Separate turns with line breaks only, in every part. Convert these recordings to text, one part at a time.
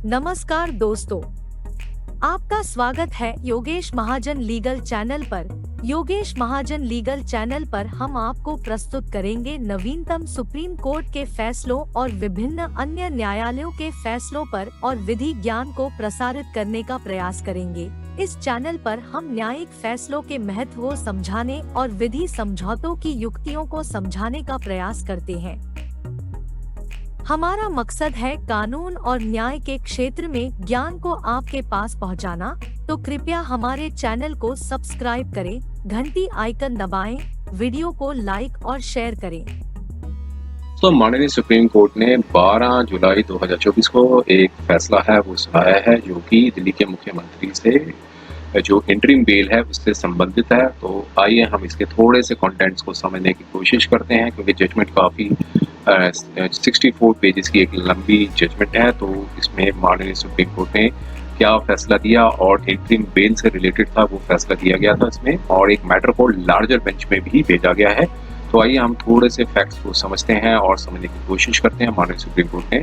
नमस्कार दोस्तों, आपका स्वागत है योगेश महाजन लीगल चैनल पर। योगेश महाजन लीगल चैनल पर हम आपको प्रस्तुत करेंगे नवीनतम सुप्रीम कोर्ट के फैसलों और विभिन्न अन्य न्यायालयों के फैसलों पर और विधि ज्ञान को प्रसारित करने का प्रयास करेंगे। इस चैनल पर हम न्यायिक फैसलों के महत्व को समझाने और विधि समझौतों की युक्तियों को समझाने का प्रयास करते हैं। हमारा मकसद है कानून और न्याय के क्षेत्र में ज्ञान को आपके पास पहुंचाना, तो कृपया हमारे चैनल को सब्सक्राइब करें, घंटी आइकन दबाएं, वीडियो को लाइक और शेयर करें।
तो माननीय सुप्रीम कोर्ट ने 12 जुलाई 2024 को एक फैसला है वो सुनाया है, जो कि दिल्ली के मुख्यमंत्री से जो इंटरिम बेल है उससे संबंधित है। तो आइए हम इसके थोड़े से कंटेंट्स को समझने की कोशिश करते हैं, क्योंकि जजमेंट काफ़ी 64 पेजेस की एक लंबी जजमेंट है। तो इसमें माननीय सुप्रीम कोर्ट ने क्या फैसला दिया और इंटरिम बेल से रिलेटेड था वो फैसला दिया गया था इसमें, और एक मैटर को लार्जर बेंच में भी भेजा गया है। तो आइए हम थोड़े से फैक्ट्स को समझते हैं और समझने की कोशिश करते हैं माननीय सुप्रीम कोर्ट ने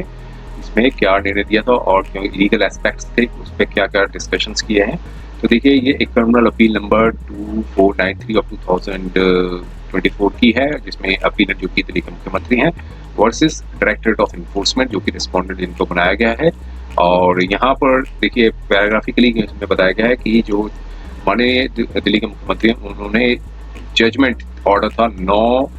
इसमें क्या निर्णय दिया था और क्यों लीगल एस्पेक्ट्स थे, उस पर क्या क्या डिस्कशंस किए हैं। तो देखिए, ये एक क्रिमिनल अपील नंबर 2493 ऑफ 2024 की है, जिसमें अपीलेंट जो कि दिल्ली के मुख्यमंत्री हैं वर्सेस डायरेक्टरेट ऑफ इन्फोर्समेंट, जो कि रिस्पोंडेंट इनको बनाया गया है। और यहाँ पर देखिए पैराग्राफिकली इसमें बताया गया है कि जो माननीय दिल्ली के मुख्यमंत्री हैं उन्होंने जजमेंट ऑर्डर था 9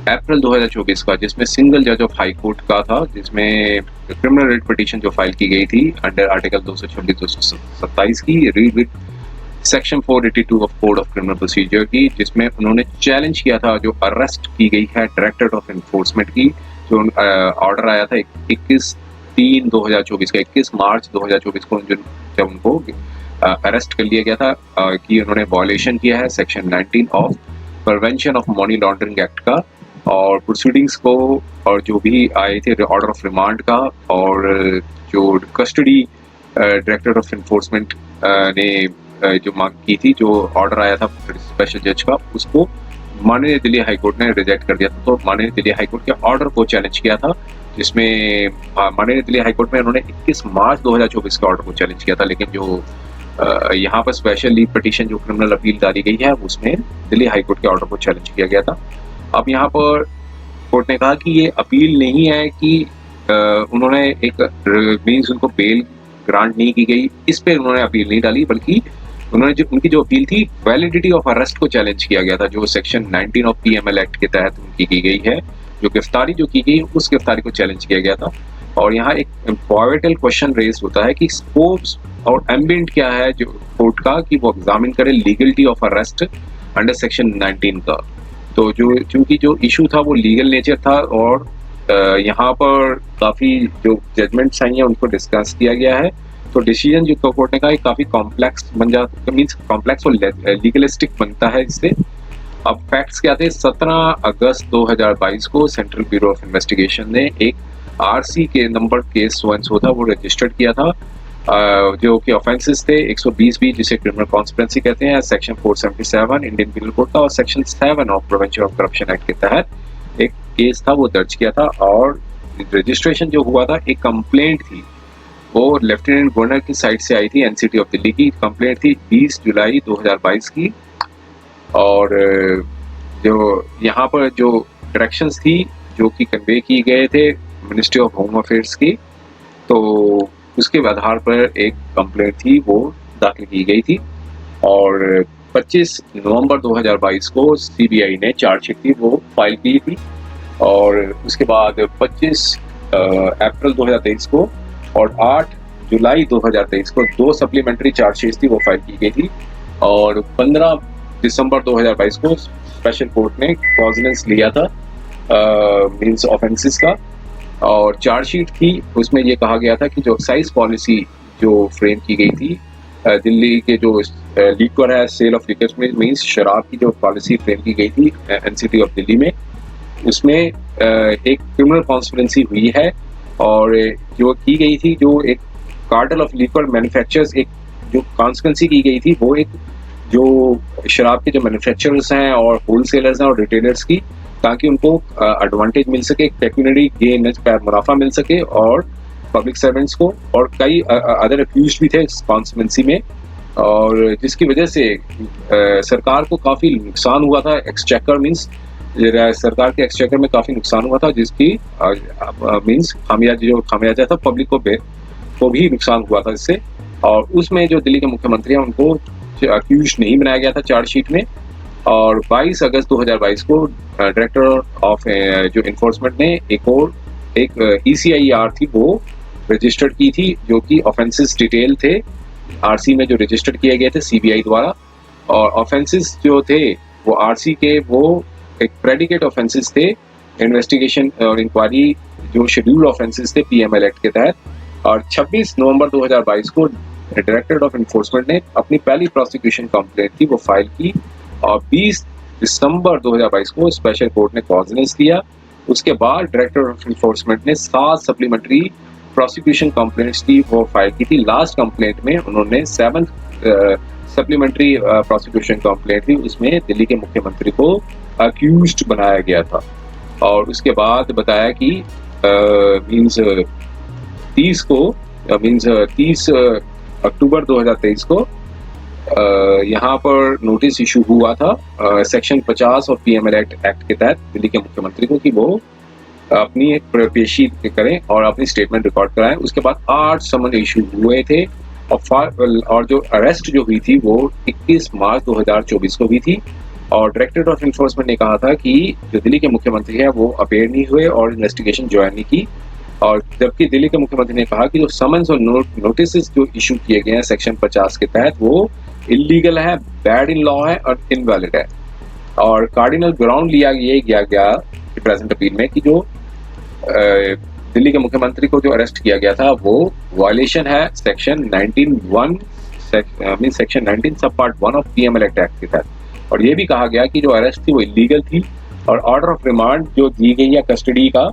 अप्रैल 2024 का, जिसमें सिंगल जज ऑफ हाई कोर्ट का था, जिसमें क्रिमिनल रिट पिटीशन जो फाइल की गई थी अंडर आर्टिकल 226-227 की read with section 482 of code of criminal procedure की, जिसमें उन्होंने चैलेंज किया था जो अरेस्ट की गई है डायरेक्टरेट ऑफ इन्फोर्समेंट की, जो ऑर्डर आया था 21/3/2024 का, 21 मार्च 2024 को जब उनको अरेस्ट कर लिया गया था कि उन्होंने वायलेशन किया है section 19 of prevention of money laundering act का, और प्रोसीडिंग्स को और जो भी आए थे ऑर्डर ऑफ रिमांड का, और जो कस्टडी डायरेक्टर ऑफ इन्फोर्समेंट ने जो मांग की थी, जो ऑर्डर आया था स्पेशल जज का, उसको माननीय दिल्ली हाई कोर्ट ने रिजेक्ट कर दिया था। तो माननीय दिल्ली हाई कोर्ट के ऑर्डर को चैलेंज किया था, जिसमें माननीय दिल्ली हाई कोर्ट में उन्होंने 21 मार्च 2024 के ऑर्डर को चैलेंज किया था, लेकिन जो यहाँ पर स्पेशल लीव पिटीशन जो क्रिमिनल अपील डाली गई है उसमें दिल्ली हाई कोर्ट के ऑर्डर को चैलेंज किया गया था। अब यहाँ पर कोर्ट ने कहा कि ये अपील नहीं है कि उन्होंने एक मीन्स उनको बेल ग्रांट नहीं की गई, इस पे उन्होंने अपील नहीं डाली, बल्कि उन्होंने उनकी जो अपील थी वैलिडिटी ऑफ अरेस्ट को चैलेंज किया गया था, जो सेक्शन 19 ऑफ पीएमएल एक्ट के तहत उनकी की गई है, जो गिरफ्तारी जो की गई उस गिरफ्तारी को चैलेंज किया गया था। और यहाँ एक इम्पॉर्टेंट क्वेश्चन रेज होता है कि स्कोप्स और एम्बिएंट क्या है जो कोर्ट का, कि वो एग्जामिन करे legality of arrest under section 19 का। तो जो चूंकि जो इशू था वो लीगल नेचर था, और यहाँ पर काफ़ी जो जजमेंट्स आई हैं उनको डिस्कस किया गया है। तो डिसीजन जो कोर्ट ने कहा काफ़ी कॉम्प्लेक्स बन जाता, मीन्स कॉम्प्लेक्स और लीगलिस्टिक बनता है इससे। अब फैक्ट्स क्या थे, 17 अगस्त 2022 को सेंट्रल ब्यूरो ऑफ इन्वेस्टिगेशन ने एक आरसी के नंबर केस सो था वो रजिस्टर्ड किया था, जो कि ऑफेंसेस थे 120B, जिसे क्रिमिनल कॉन्स्पिरेंसी कहते हैं, सेक्शन 477 इंडियन पिनल कोड का, और section 7 of prevention of corruption act के तहत एक केस था वो दर्ज किया था। और रजिस्ट्रेशन जो हुआ था, एक कंप्लेंट थी वो लेफ्टिनेंट गवर्नर की साइड से आई थी, एनसीटी ऑफ दिल्ली की कंप्लेंट थी 20 जुलाई 2022 की। और जो यहाँ पर जो डायरेक्शंस थी जो कि कन्वे की गए थे मिनिस्ट्री ऑफ होम अफेयर्स की, तो उसके आधार पर एक कंप्लेंट थी वो दाखिल की गई थी। और 25 नवंबर 2022 को सीबीआई ने चार्जशीट थी वो फाइल की थी, और उसके बाद 25 अप्रैल 2023 को और 8 जुलाई 2023 को 2 सप्लीमेंट्री चार्जशीट थी वो फाइल की गई थी। और 15 दिसंबर 2022 को स्पेशल कोर्ट ने कॉग्निजेंस लिया था मीन्स ऑफेंसेस का, और चार्जशीट थी उसमें ये कहा गया था कि जो एक्साइज पॉलिसी जो फ्रेम की गई थी दिल्ली के जो लीकर है, सेल ऑफ लिकर में मीन्स शराब की जो पॉलिसी फ्रेम की गई थी एनसीटी ऑफ दिल्ली में, उसमें एक क्रिमिनल कॉन्स्पिरेंसी हुई है, और जो की गई थी जो एक कार्टेल ऑफ लिकर मैन्युफैक्चरर्स, एक जो कॉन्स्पिरेंसी की गई थी वो एक जो शराब के जो मैन्युफैक्चरर्स हैं और होलसेलर्स हैं और रिटेलर्स की, ताकि उनको एडवांटेज मिल सके, पेक्यूनरी गेन मुनाफा मिल सके, और पब्लिक सर्वेंट्स को, और कई अदर अक्यूज्ड भी थे इस कॉन्स्टिट्यूंसी में, और जिसकी वजह से सरकार को काफ़ी नुकसान हुआ था। एक्सचेकर मीन्स सरकार के एक्सचेकर में काफ़ी नुकसान हुआ था, जिसकी मीन्स खामियाजा था पब्लिक को भी नुकसान हुआ था इससे। और उसमें जो दिल्ली के मुख्यमंत्री हैं उनको अक्यूज नहीं बनाया गया था चार्जशीट में। और 22 अगस्त 2022 को डायरेक्टर ऑफ जो इन्फोर्समेंट ने एक ECIR थी वो रजिस्टर्ड की थी, जो कि ऑफेंसेस डिटेल थे आरसी में जो रजिस्टर्ड किए गए थे CBI द्वारा। और ऑफेंसेस जो थे वो आरसी के वो एक प्रेडिकेट ऑफेंसेस थे, इन्वेस्टिगेशन और इंक्वायरी जो शेड्यूल ऑफेंसेस थे PML एक्ट के तहत। और 26 नवंबर 2022 को डायरेक्टरेट ऑफ इन्फोर्समेंट ने अपनी पहली प्रोसिक्यूशन कंप्लेंट थी वो फाइल की, और 20 दिसंबर 2022 को स्पेशल कोर्ट ने कॉग्निजेंस दिया। उसके बाद डायरेक्टर ऑफ इन्फोर्समेंट ने 7 सप्लीमेंट्री प्रोसिक्यूशन कंप्लेंट्स की वो फाइल की थी। लास्ट कंप्लेंट में उन्होंने 7th सप्लीमेंट्री प्रोसिक्यूशन कंप्लेंट थी, उसमें दिल्ली के मुख्यमंत्री को अक्यूज्ड बनाया गया था। और उसके बाद बताया कि मीन्स 30 अक्टूबर 2023 को यहाँ पर नोटिस इशू हुआ था सेक्शन 50 और PML एक्ट के तहत दिल्ली के मुख्यमंत्री को कि वो अपनी एक पेशी करें और अपनी स्टेटमेंट रिकॉर्ड कराएं। उसके बाद 8 समन इशू हुए थे, और जो अरेस्ट जो हुई थी वो 21 मार्च 2024 को हुई थी। और डायरेक्टरेट ऑफ इन्फोर्समेंट ने कहा था कि जो दिल्ली के मुख्यमंत्री है वो अपेयर नहीं हुए और इन्वेस्टिगेशन ज्वाइन नहीं की। और जबकि दिल्ली के मुख्यमंत्री ने कहा कि जो समन्स और नोटिस जो इशू किए गए हैं सेक्शन 50 के तहत वो इलीगल है, बैड इन लॉ है और इनवैलिड है। और कार्डिनल ग्राउंड लिया गया प्रेजेंट अपील में कि जो दिल्ली के मुख्यमंत्री को जो अरेस्ट किया गया था वो वायलेशन है सेक्शन 19 सब पार्ट 1 ऑफ PML एक्ट के तहत। और ये भी कहा गया कि जो अरेस्ट थी वो इलीगल थी, और ऑर्डर ऑफ रिमांड जो दी गई है कस्टडी का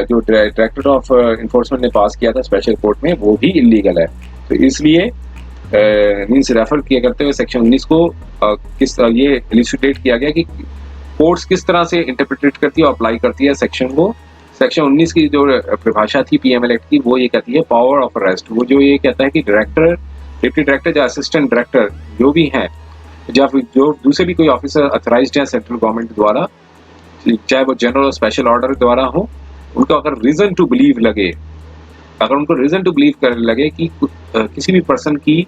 जो डायरेक्टर ऑफ इन्फोर्समेंट ने पास किया था स्पेशल कोर्ट में वो भी इलीगल है। तो इसलिए मीन्स रेफर किया करते हुए सेक्शन 19 को ये इलिसिटेट किया गया कि कोर्ट्स किस तरह से इंटरप्रेट करती है और अप्लाई करती है सेक्शन को। सेक्शन 19 की जो परिभाषा थी PML एक्ट की वो ये कहती है पावर ऑफ अरेस्ट। वो जो ये कहता है कि डायरेक्टर, डिप्टी डायरेक्टर या असिस्टेंट डायरेक्टर जो भी हैं या फिर जो दूसरे भी कोई ऑफिसर अथराइज्ड हैं सेंट्रल गवर्नमेंट द्वारा, चाहे वो जनरल और स्पेशल ऑर्डर द्वारा हो, उनको अगर रीजन टू बिलीव लगे, अगर उनको रीजन टू बिलीव करने लगे कि किसी भी पर्सन की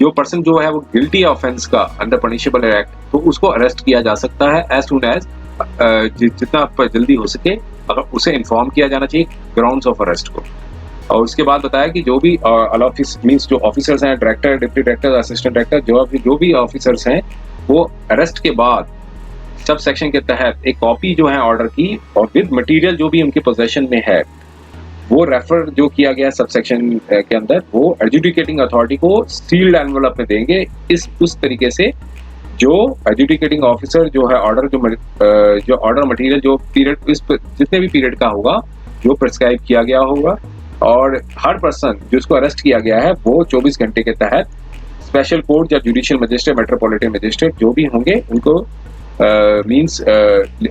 जो पर्सन जो है वो गिल्टी ऑफेंस का अंडर पनिशेबल एक्ट, तो उसको अरेस्ट किया जा सकता है एज सून एज जितना जल्दी हो सके, अगर उसे इन्फॉर्म किया जाना चाहिए ग्राउंड्स ऑफ अरेस्ट को। और उसके बाद बताया कि जो भी मीन्स जो ऑफिसर्स हैं, director, deputy director, assistant director, जो भी ऑफिसर्स हैं वो अरेस्ट के बाद सब सेक्शन के तहत एक कॉपी जो है ऑर्डर की और विद मटेरियल जो भी उनके पोजेशन में है वो रेफर जो किया गया सब सेक्शन के अंदर वो एडजुडिकेटिंग अथॉरिटी को सील्ड एनवेलप में देंगे। उस तरीके से जो एडजुडिकेटिंग ऑफिसर जो है ऑर्डर जो ऑर्डर मटेरियल जो पीरियड जितने भी पीरियड का होगा जो प्रिस्क्राइब किया गया होगा, और हर पर्सन जिसको अरेस्ट किया गया है वो 24 घंटे के तहत स्पेशल कोर्ट या जुडिशियल मजिस्ट्रेट, मेट्रोपॉलिटन मजिस्ट्रेट जो भी होंगे उनको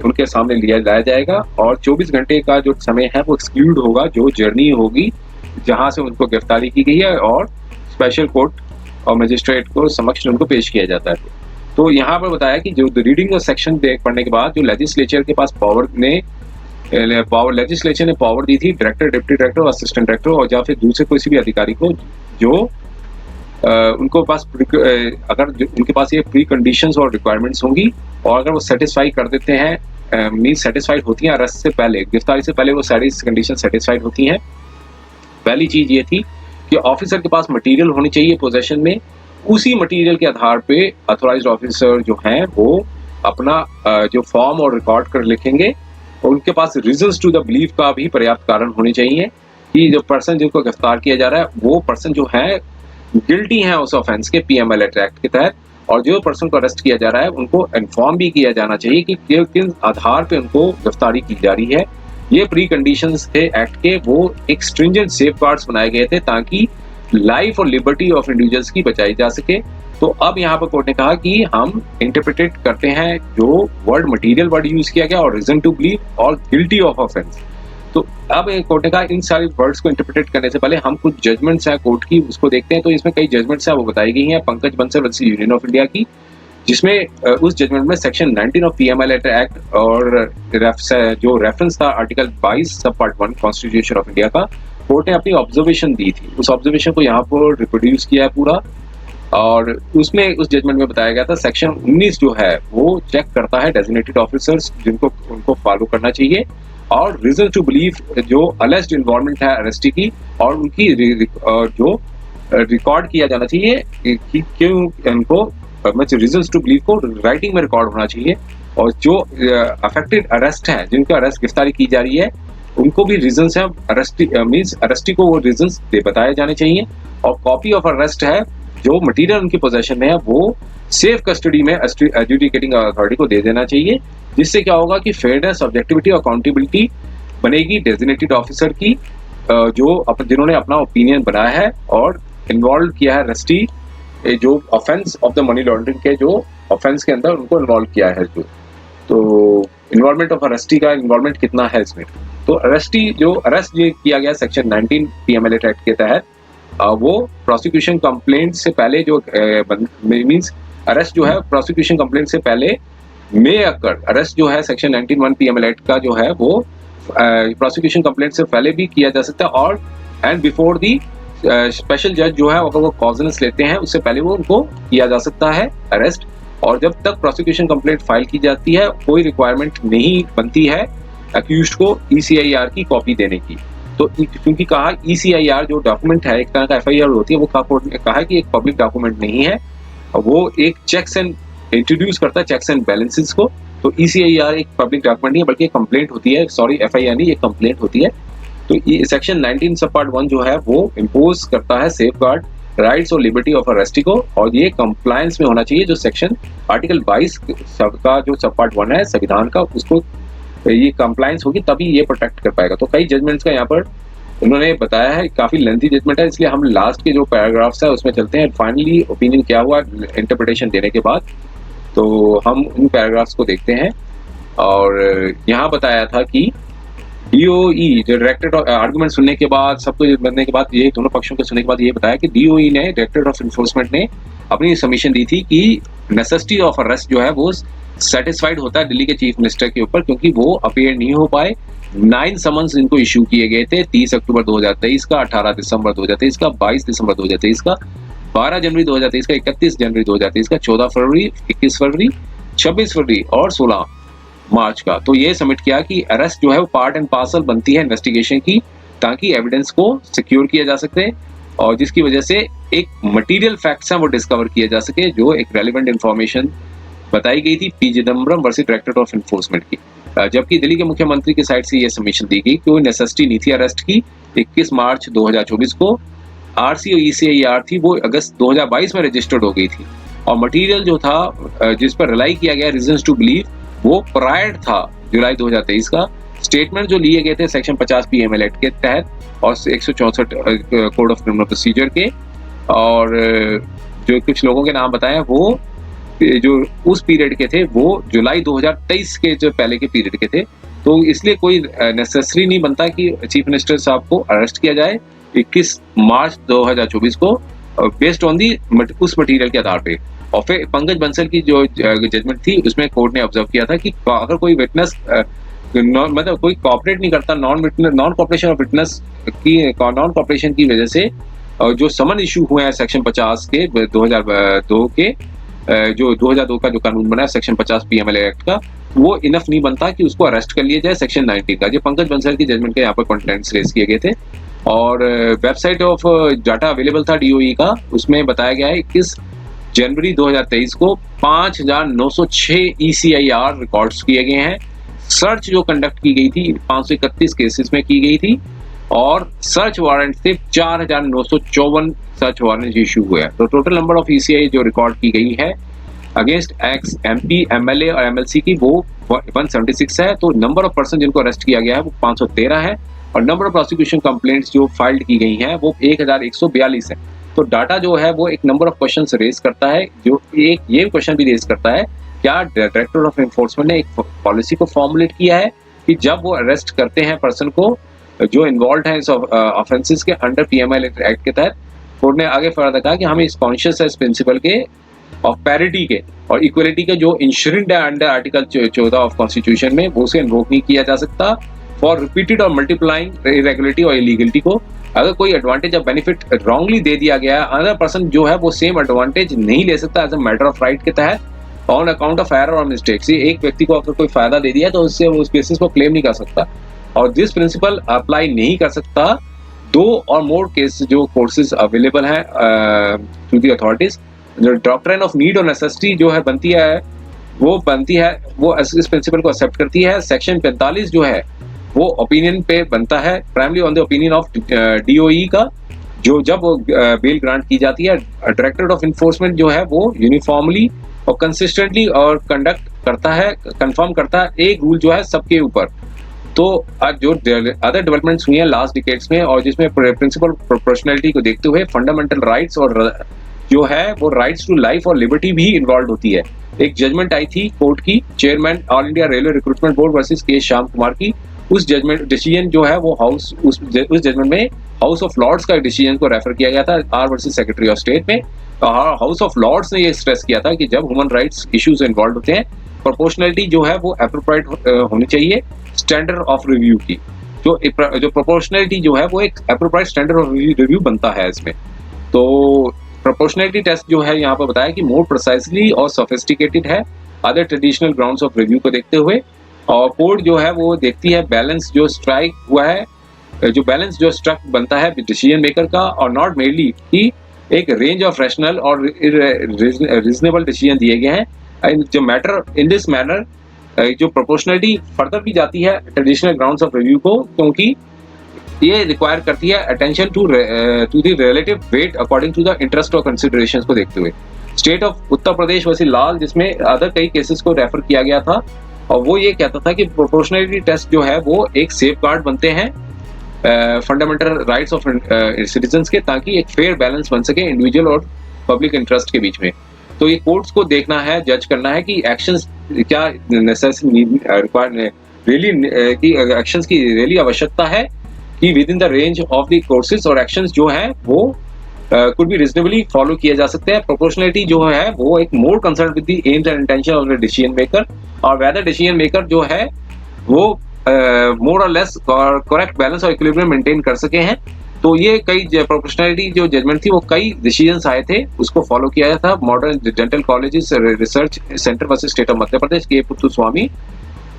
उनके सामने लाया जाएगा। और 24 घंटे का जो समय है वो एक्सक्लूड होगा जो जर्नी होगी जहां से उनको गिरफ्तारी की गई है और स्पेशल कोर्ट और मजिस्ट्रेट को समक्ष उनको पेश किया जाता है। तो यहाँ पर बताया कि जो रीडिंग और सेक्शन पढ़ने के बाद जो लेजिस्लेचर के पास लेजिस्लेचर ने पावर दी थी director, deputy director, assistant director और या फिर दूसरे किसी भी अधिकारी को जो उनको पास अगर उनके पास ये प्री कंडीशंस और रिक्वायरमेंट्स होंगी और अगर वो सेटिस्फाई कर देते हैं, मीन्स सेटिस्फाइड होती हैं अरेस्ट से पहले, गिरफ्तारी से पहले वो सारी कंडीशन सेटिस्फाइड होती हैं। पहली चीज ये थी कि ऑफिसर के पास मटेरियल होनी चाहिए पोजेशन में, उसी मटेरियल के आधार पे अथॉराइज्ड ऑफिसर जो हैं वो अपना जो फॉर्म और रिकॉर्ड कर लिखेंगे और उनके पास रीजंस टू द बिलीव का भी पर्याप्त कारण होने चाहिए कि जो पर्सन जिनको गिरफ्तार किया जा रहा है वो पर्सन जो है गिल्टी हैं उस ऑफेंस के PML एक्ट के तहत, और जो पर्सन को अरेस्ट किया जा रहा है उनको इन्फॉर्म भी किया जाना चाहिए कि किन आधार पे उनको गिरफ्तारी की जा रही है। ये प्री कंडीशंस थे एक्ट के, वो एक स्ट्रिंजेंट सेफगार्ड्स बनाए गए थे ताकि लाइफ और लिबर्टी ऑफ इंडिविजुअल्स की बचाई जा सके। तो अब यहाँ पर कोर्ट ने कहा कि हम इंटरप्रिटेट करते हैं जो वर्ड मटेरियल वर्ड यूज किया गया और रीजन टू बिलीव और गिल्टी ऑफ ऑफेंस, तो अब कोर्ट ने कहा इन सारी वर्ड्स को इंटरप्रेट करने से पहले हम कुछ जजमेंट्स हैं कोर्ट की उसको देखते हैं। तो इसमें कई जजमेंट्स हैं वो बताई गई हैं Pankaj Bansal versus union of India की, जिसमें उस जजमेंट में सेक्शन 19 ऑफ पीएमएल एक्ट और जो रेफरेंस था आर्टिकल 22 सब पार्ट 1 कॉन्स्टिट्यूशन ऑफ इंडिया का, कोर्ट ने अपनी ऑब्जर्वेशन दी थी। उस ऑब्जर्वेशन को यहाँ पर रिप्रोड्यूस किया है पूरा, और उसमें उस जजमेंट में बताया गया था सेक्शन 19 जो है वो चेक करता है डेजिग्नेटेड ऑफिसर्स जिनको उनको फॉलो करना चाहिए, और रीजन टू बिलीव जो अलेज्ड इन्वॉल्वमेंट है अरेस्टी की, और उनकी जो रिकॉर्ड किया जाना चाहिए कि क्यों उनको रीजन टू बिलीव को राइटिंग में रिकॉर्ड होना चाहिए, और जो अफेक्टेड अरेस्ट है जिनका अरेस्ट गिरफ्तारी की जा रही है उनको भी रीजंस है अरेस्टी को वो रीजंस बताए जाने चाहिए, और कॉपी ऑफ अरेस्ट है जो मटेरियल उनकी पोजेशन में है वो सेफ कस्टडी में एडजुडिकेटिंग अथॉरिटी को दे देना चाहिए, जिससे क्या होगा कि फेयरनेस, ऑब्जेक्टिविटी और अकाउंटेबिलिटी बनेगी डेजिग्नेटेड ऑफिसर की, जो जिन्होंने अपना ओपिनियन बनाया है और इन्वॉल्व किया है अरेस्टी जो offence of the money laundering के जो ऑफेंस के अंदर उनको इन्वॉल्व किया है। जो तो इन्वॉल्वमेंट ऑफ अरेस्टी का इन्वॉल्वमेंट कितना है इसमें, तो अरेस्टी जो अरेस्ट किया गया सेक्शन 19 पीएमएल एक्ट के तहत, वो प्रोसिक्यूशन कंप्लेंट से पहले जो मींस अरेस्ट जो है प्रोसिक्यूशन कंप्लेंट से पहले में अकर अरेस्ट जो है सेक्शन 19(1) पीएमएल एक्ट का जो है वो प्रोसिक्यूशन कंप्लेंट से पहले भी किया जा सकता है, और एंड बिफोर दी स्पेशल जज जो है अगर वो कॉजनेस लेते हैं उससे पहले वो उनको किया जा सकता है अरेस्ट। और जब तक प्रोसिक्यूशन कंप्लेंट फाइल की जाती है कोई रिक्वायरमेंट नहीं बनती है अक्यूज्ड को ECIR की कॉपी देने की। तो क्योंकि कहा ECIR जो डॉक्यूमेंट है एक तरह का FIR होती है, वो कोर्ट ने कहा कि एक पब्लिक डॉक्यूमेंट नहीं है, वो एक चेक्स एंड इंट्रोड्यूस करता है चेक्स एंड बैलेंसेस को। तो ECIR एक पब्लिक डॉक्यूमेंट नहीं है बल्कि एक कंप्लेंट होती है, सॉरी FIR नहीं, एक कंप्लेंट होती है। तो ये सेक्शन 19 सब पार्ट 1 जो है वो इम्पोज करता है सेफगार्ड राइट्स और लिबर्टी ऑफ अरेस्टी को, और ये कंप्लायंस में होना चाहिए जो सेक्शन आर्टिकल 22 का जो सब पार्ट 1 है संविधान का, उसको ये कंप्लायंस होगी तभी ये प्रोटेक्ट कर पाएगा। तो कई जजमेंट्स का यहाँ पर उन्होंने बताया है, काफी लेंथी जजमेंट है इसलिए हम लास्ट के जो पैराग्राफ्स है उसमें चलते हैं। फाइनली ओपिनियन क्या हुआ इंटरप्रिटेशन देने के बाद, तो हम उन पैराग्राफ्स को देखते हैं। और यहाँ बताया था कि DOE जो डायरेक्टरेट ऑफ आर्गुमेंट सुनने के बाद सब कुछ बनने के बाद, ये दोनों पक्षों के सुनने के बाद ये बताया कि DOE ने डायरेक्टरेट ऑफ एनफोर्समेंट ने अपनी सबमिशन दी थी कि नेसेसिटी ऑफ अरेस्ट जो है वो सेटिस्फाइड होता है दिल्ली के चीफ मिनिस्टर के ऊपर, क्योंकि वो अपीयर नहीं हो पाए। 9 समन्स इनको इशू किए गए थे 30 अक्टूबर 2023 का, 18 दिसंबर 2023 का, 22 दिसंबर 2023 का, 12 जनवरी 2023 का, 31 जनवरी 2023 का, 14 फरवरी, 21 फरवरी, 26 फरवरी और 16 मार्च का। तो ये सबमिट किया कि अरेस्ट जो है वो पार्ट एंड पार्सल बनती है इन्वेस्टिगेशन की, ताकि एविडेंस को सिक्योर किया जा सके और जिसकी वजह से एक मटेरियल फैक्ट्स हैं वो डिस्कवर किए जा सके, जो एक रेलिवेंट इंफॉर्मेशन बताई गई थी P Chidambaram versus directorate of enforcement की। जबकि दिल्ली के मुख्यमंत्री की साइड से ये सबमिशन दी गई कि कोई नेसेसिटी नहीं थी अरेस्ट की। 21 मार्च 2024 को RC और ECIR थी वो अगस्त 2022 में रजिस्टर्ड हो गई थी, और मटेरियल जो था जिस पर रिलाई किया गया रीजंस टू बिलीव वो प्रायर था जुलाई 2023 का। स्टेटमेंट जो लिए गए थे सेक्शन 50 पीएमएल एक्ट के तहत और 164 कोड ऑफ क्रिमिनल प्रोसीजर के, और जो कुछ लोगों के नाम बताए वो जो उस पीरियड के थे वो जुलाई 2023 के जो पहले के पीरियड के थे। तो इसलिए कोई नेसेसरी नहीं बनता कि चीफ मिनिस्टर साहब को अरेस्ट किया जाए 21 मार्च 2024 को बेस्ड ऑन दी उस मटेरियल के आधार पे। और फिर पंकज बंसल की जो जजमेंट थी उसमें कोर्ट ने ऑब्जर्व किया था कि अगर कोई विटनेस मतलब कोई कॉपरेट नहीं करता, नॉन कॉपरेशन ऑफ विटनेस की नॉन कॉपरेशन की वजह से जो समन इशू हुए हैं सेक्शन 50 के 2002 के जो 2002 का जो कानून बना है सेक्शन 50 पीएमएल एक्ट का, वो इनफ नहीं बनता कि उसको अरेस्ट कर लिया जाए सेक्शन 90 का। जो पंकज बंसल की जजमेंट के यहाँ पर कंटेंट्स रेज किए गए थे, और वेबसाइट ऑफ डाटा अवेलेबल था DOE का, उसमें बताया गया है 21 जनवरी 2023 को 5906 ECIR रिकॉर्ड्स किए गए हैं। सर्च जो कंडक्ट की गई थी 531 केसेस में की गई थी, और सर्च वारंट से 4954 सर्च वारंट इशू हुए हैं। तो टोटल नंबर ऑफ ECI जो रिकॉर्ड की गई है अगेंस्ट एक्स MP MLA और MLC की वो 176 है। तो नंबर ऑफ पर्सन जिनको अरेस्ट किया गया है वो 513 है, और नंबर ऑफ प्रोसिक्यूशन कंप्लेंट्स जो फाइल्ड की गई हैं वो 1142 है। तो डाटा जो है वो एक नंबर ऑफ क्वेश्चंस रेज करता है, जो एक ये क्वेश्चन भी रेज करता है क्या डायरेक्टर ऑफ एनफोर्समेंट ने एक पॉलिसी को फॉर्मुलेट किया है कि जब वो अरेस्ट करते हैं पर्सन को जो इन्वॉल्व है इस ऑफेंसेस के अंडर पीएमएल एक्ट के तहत, कोर्ट ने आगे फर्दर कहा कि हम इस कॉन्शियस है इस प्रिंसिपल के ऑफ पैरिटी के और इक्वलिटी के जो इंश्योर्ड है अंडर आर्टिकल 14 ऑफ कॉन्स्टिट्यूशन में, वो उसे इन्वोक नहीं किया जा सकता फॉर रिपीटेड और मल्टीप्लाइंग इरेगुलरिटी और इलीगलिटी को। अगर कोई एडवांटेज या बेनिफिट रॉन्गली दे दिया गया है, अदर पर्सन जो है वो सेम एडवांटेज नहीं ले सकता as a matter of right के तहत ऑन अकाउंट ऑफ एरर और मिस्टेक्स। एक व्यक्ति को अगर कोई फायदा दे दिया तो उससे उस बेसिस को क्लेम नहीं कर सकता और दिस प्रिंसिपल अप्लाई नहीं कर सकता दो और मोर केस जो कोर्सेज अवेलेबल हैं टू दी अथॉरिटीज। जो डॉक्ट्रिन ऑफ नीड और नेसेसिटी जो है बनती है वो इस प्रिंसिपल को एक्सेप्ट करती है। सेक्शन 45 जो है वो ओपिनियन पे बनता है, primary on the opinion of DOE का, जो जब बेल ग्रांट की जाती है डायरेक्टरेट ऑफ इन्फोर्समेंट जो है वो यूनिफॉर्मली और कंसिस्टेंटली और कंडक्ट करता है, कंफर्म करता है एक रूल जो है सबके ऊपर। तो जो अदर डेवलपमेंट्स हुई हैं लास्ट डिकेड्स में और जिसमें प्रिंसिपल प्रोपोर्शनैलिटी को देखते हुए फंडामेंटल राइट्स और जो है वो राइट्स टू लाइफ और लिबर्टी भी इन्वॉल्व होती है। एक जजमेंट आई थी कोर्ट की, chairman all India railway recruitment board versus के श्याम कुमार की, उस जजमेंट डिसीजन जो है वो उस जजमेंट में हाउस ऑफ लॉर्ड्स का डिसीजन को रेफर किया गया था R versus secretary of state में। हाउस ऑफ लॉर्ड्स ने ये स्ट्रेस किया था कि जब ह्यूमन राइट्स इश्यूज इन्वॉल्व होते हैं प्रोपोर्शनैलिटी जो है वो एप्रोप्रिएट होनी चाहिए स्टैंडर्ड ऑफ रिव्यू की। जो प्रोपोर्शनैलिटी जो है वो एक एप्रोप्रिएट स्टैंडर्ड ऑफ रिव्यू बनता है इसमें। तो प्रोपोर्शनैलिटी टेस्ट जो है यहाँ पर बताया कि मोर प्रिसाइसली और सोफिस्टिकेटेड है other traditional grounds of review को देखते हुए, और कोर्ट जो है वो देखती है बैलेंस जो स्ट्राइक हुआ है, जो बैलेंस जो स्ट्रक बनता है डिसीजन मेकर का, और नॉट मेरली कि एक रेंज ऑफ रैशनल और रीजनेबल डिसीजन दिए गए हैं। जो मैटर इन दिस मैनर जो प्रोपोर्शनलिटी फर्दर भी जाती है ट्रेडिशनल ग्राउंड्स ऑफ रिव्यू को, क्योंकि ये रिक्वायर करती है attention to the relative weight according to the interest और कंसिडरेशंस को देखते हुए। State of Uttar Pradesh versus Lal जिसमें अदर कई केसेस को रेफर किया गया था और वो ये कहता था कि प्रोपोर्शनलिटी टेस्ट जो है वो एक सेफगार्ड बनते हैं फंडामेंटल राइट्स ऑफ सिटीजन्स के, ताकि एक फेयर बैलेंस बन सके इंडिविजुअल और पब्लिक इंटरेस्ट के बीच में। तो ये कोर्ट्स को देखना है, जज करना है कि एक्शंस क्या रियली एक्शंस की रियली आवश्यकता है कि with in the range of the courses और एक्शंस जो हैं वो कुड बी रीजनेबली फॉलो किए जा सकते हैं। प्रोपोर्शनलिटी जो है वो एक more concern with the AIIMS and intention of the decision maker, और वेदर डिसीजन मेकर जो है वो मोर और लेस करेक्ट बैलेंस और इक्विलिब्रियम मेंटेन कर सके हैं। तो ये कई प्रोपोर्शनलिटी जो जजमेंट थी वो कई डिसीजंस आए थे, उसको फॉलो किया था। Modern dental colleges research centre versus state of Madhya Pradesh के Puttaswamy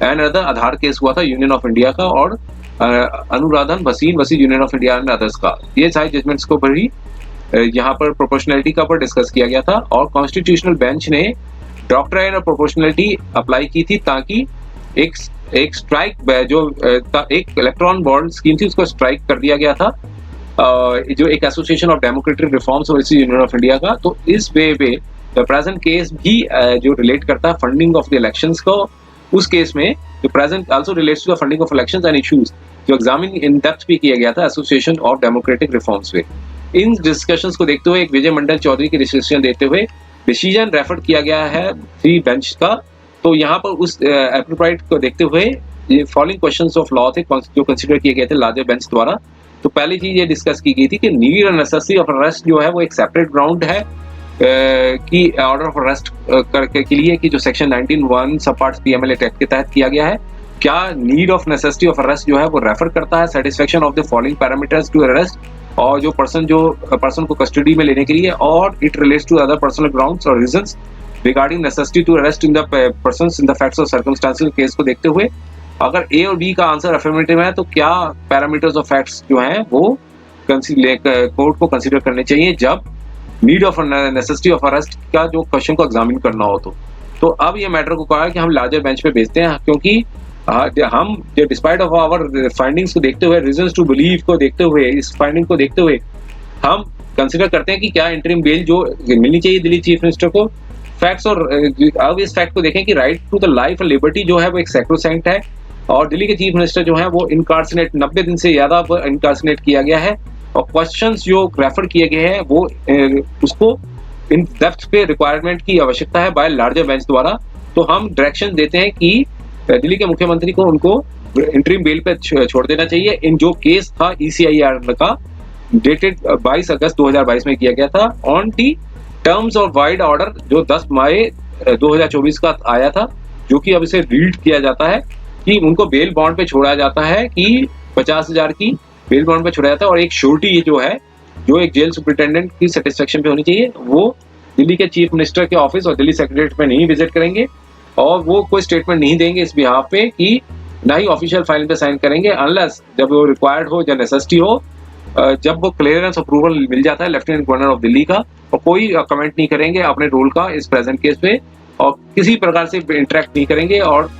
and other Aadhaar case हुआ था यूनियन ऑफ इंडिया का, और Anuradha Bhasin versus union of India and others का। ये सारे जजमेंट्स को भी यहाँ पर प्रोपोर्शनलिटी का पर डिस्कस किया गया था और कॉन्स्टिट्यूशनल बेंच ने डॉक्ट्राइन और प्रोपोर्शनलिटी अप्लाई की थी ताकि एक स्ट्राइक जो एक इलेक्ट्रॉन बॉन्ड स्कीम थी उसको स्ट्राइक कर दिया गया था जो एक association of democratic reforms versus union of India का। तो इस वे पे द प्रेजेंट केस भी जो रिलेट करता है फंडिंग ऑफ द इलेक्शंस को, उस केस में जो present also relates to the funding of elections and issues जो एग्जामिन इन डेप्थ भी किया गया था एसोसिएशन ऑफ डेमोक्रेटिक रिफॉर्म्स में। इन डिस्कशंस को देखते हुए एक विजय मंडल चौधरी की डिस्कशन देते हुए डिसीजन रेफर किया गया है थ्री बेंच का। तो यहाँ पर उस एप्रोप्रिएट को देखते हुए ये फॉलोइंग क्वेश्चंस ऑफ लॉ थे जो कंसीडर किए गए थे लार्जर बेंच द्वारा। तो पहली चीज ये डिस्कस की गई थी कि नीड और नेसेसिटी ऑफ अरेस्ट जो है वो एक सेपरेट ग्राउंड है कि ऑर्डर ऑफ अरेस्ट के लिए कि जो सेक्शन 19(1) सब पार्ट्स पीएमएल एक्ट के तहत किया गया है। क्या need of necessity of arrest जो है वो रेफर करता है satisfaction of the following parameters to arrest, और जो पर्सन को कस्टडी में लेने के लिए, और it relates to other personal grounds और reasons regarding necessity to arrest in the persons in the facts और सर्कमस्टांसेस केस को देखते हुए अगर ए और बी का आंसर अफर्मेटिव है तो क्या पैरामीटर्स ऑफ फैक्ट्स जो हैं वो कोर्ट को कंसीडर करने चाहिए जब need of necessity of arrest का जो क्वेश्चन को एग्जामिन करना हो। तो अब ये मैटर को कहा है कि हम लार्जर बेंच पे भेजते हैं, क्योंकि हम डिस्पाइट ऑफ आवर फाइंडिंग्स को देखते हुए, रीजंस टू बिलीव को देखते हुए, इस फाइंडिंग को देखते हुए हम कंसीडर करते हैं कि क्या इंटरिम बेल जो मिलनी चाहिए दिल्ली चीफ मिनिस्टर को। फैक्ट्स और अब इस फैक्ट को देखें कि राइट टू द लाइफ और लिबर्टी जो है वो एक सैक्रोसैंक्ट है, और दिल्ली के चीफ मिनिस्टर जो है वो इनकार्सिनेट 90 दिन से ज्यादा इनकार्सिनेट किया गया है, और क्वेश्चंस जो रेफर किए गए हैं वो उसको इन डेप्थ पे रिक्वायरमेंट की आवश्यकता है बाय लार्जर बेंच द्वारा। तो हम डायरेक्शन देते हैं कि दिल्ली के मुख्यमंत्री को उनको इंटरिम बेल पे छोड़ देना चाहिए। इन जो केस था ECIR का डेटेड 22 अगस्त 2022 में किया गया था on the terms of wide order जो 10 मई 2024 का आया था, जो कि अब इसे रीड किया जाता है कि उनको बेल बॉन्ड पे छोड़ा जाता है कि 50,000 की बेल बॉन्ड पे छोड़ा जाता है और एक श्योरिटी जो है जो एक जेल सुपरिटेंडेंट की सेटिस्फेक्शन पे होनी चाहिए, वो दिल्ली के चीफ मिनिस्टर के ऑफिस और दिल्ली सेक्रेटरीट में नहीं विजिट करेंगे और वो कोई स्टेटमेंट नहीं देंगे इस बिहाफ पे कि ना ही ऑफिशियल फाइल पे साइन करेंगे अनलेस जब वो रिक्वायर्ड हो या नेसेसिटी हो, जब वो क्लियरेंस अप्रूवल मिल जाता है लेफ्टिनेंट गवर्नर ऑफ दिल्ली का, और कोई कमेंट नहीं करेंगे अपने रोल का इस प्रेजेंट केस पे और किसी प्रकार से इंटरेक्ट नहीं करेंगे और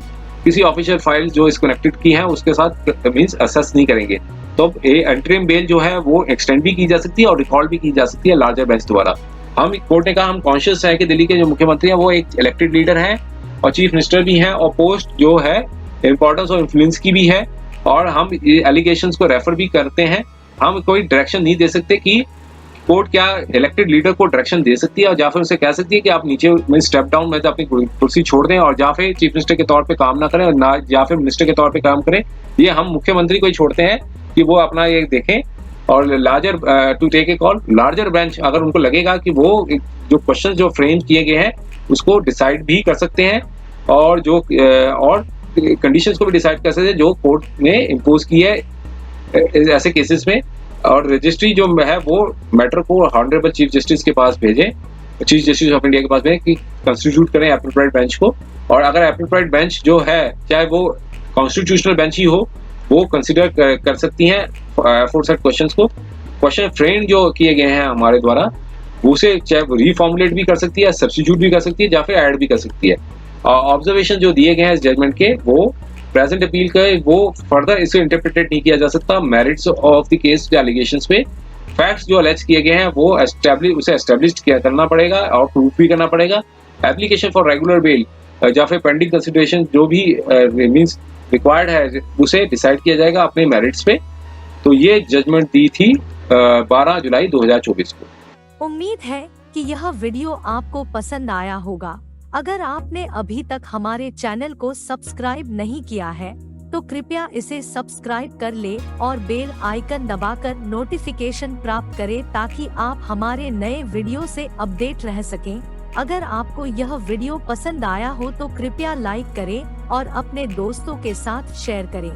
किसी ऑफिशियल फाइल जो इस कनेक्टेड की है उसके साथ मींस असेस नहीं करेंगे। तो इंटरिम बेल जो है वो एक्सटेंड भी की जा सकती है और रिकॉल भी की जा सकती है लार्जर बेंच द्वारा। हम कोर्ट ने कहा हम कॉन्शियस है कि दिल्ली के जो मुख्यमंत्री हैं वो एक इलेक्टेड लीडर हैं और चीफ मिनिस्टर भी हैं और पोस्ट जो है इंपॉर्टेंस और इन्फ्लुएंस की भी है और हम एलिगेशंस को रेफर भी करते हैं। हम कोई डायरेक्शन नहीं दे सकते कि कोर्ट क्या इलेक्टेड लीडर को डायरेक्शन दे सकती है और या फिर उसे कह सकती है कि आप नीचे में स्टेप डाउन में अपनी कुर्सी छोड़ दें और या फिर चीफ मिनिस्टर के तौर पे काम ना करें और ना या फिर मिनिस्टर के तौर पे काम करें। ये हम मुख्यमंत्री को ही छोड़ते हैं कि वो अपना ये देखें और larger to take a call. Larger bench अगर उनको लगेगा कि वो जो क्वेश्चन जो फ्रेम किए गए हैं उसको डिसाइड भी कर सकते हैं और जो और कंडीशंस को भी डिसाइड कर सकते हैं जो कोर्ट ने इम्पोज की है ऐसे केसेस में। और रजिस्ट्री जो है वो मैटर को ऑनरेबल चीफ जस्टिस के पास भेजे, चीफ जस्टिस ऑफ इंडिया के पास भेजे कि कंस्टिट्यूट करें एप्रोप्रिएट बेंच को, और अगर एप्रोप्रिएट बेंच जो है चाहे वो कॉन्स्टिट्यूशनल बेंच ही हो वो कंसिडर कर सकती हैं फोरसेट क्वेश्चंस को। क्वेश्चन फ्रेम जो किए गए हैं हमारे द्वारा उसे चाहे रीफॉर्मुलेट भी कर सकती है, सब्स्टिट्यूट भी कर सकती है या फिर ऐड भी कर सकती है। ऑब्जर्वेशन जो दिए गए हैं इस जजमेंट के वो प्रेजेंट अपील के वो फर्दर इसे इंटरप्रिटेट नहीं किया जा सकता मेरिट्स ऑफ द केस के एलिगेशंस पे। फैक्ट्स जो अलेज किए गए हैं वो उसे एस्टेब्लिश करना पड़ेगा और प्रूफ भी करना पड़ेगा। एप्लीकेशन फॉर रेगुलर बेल या फिर पेंडिंग कंसिडरेशन जो भी मींस रिक्वायर्ड है उसे डिसाइड किया जाएगा अपने मेरिट्स पे। तो ये जजमेंट दी थी 12 जुलाई 2024 को।
उम्मीद है कि यह वीडियो आपको पसंद आया होगा। अगर आपने अभी तक हमारे चैनल को सब्सक्राइब नहीं किया है तो कृपया इसे सब्सक्राइब कर ले और बेल आइकन दबाकर नोटिफिकेशन प्राप्त करें ताकि आप हमारे नए वीडियो से अपडेट रह सकें। अगर आपको यह वीडियो पसंद आया हो तो कृपया लाइक करें और अपने दोस्तों के साथ शेयर करें।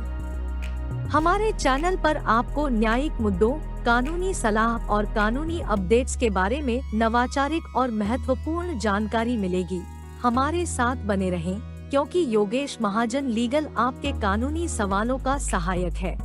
हमारे चैनल पर आपको न्यायिक मुद्दों, कानूनी सलाह और कानूनी अपडेट्स के बारे में नवाचारिक और महत्वपूर्ण जानकारी मिलेगी। हमारे साथ बने रहें क्योंकि योगेश महाजन लीगल आपके कानूनी सवालों का सहायक है।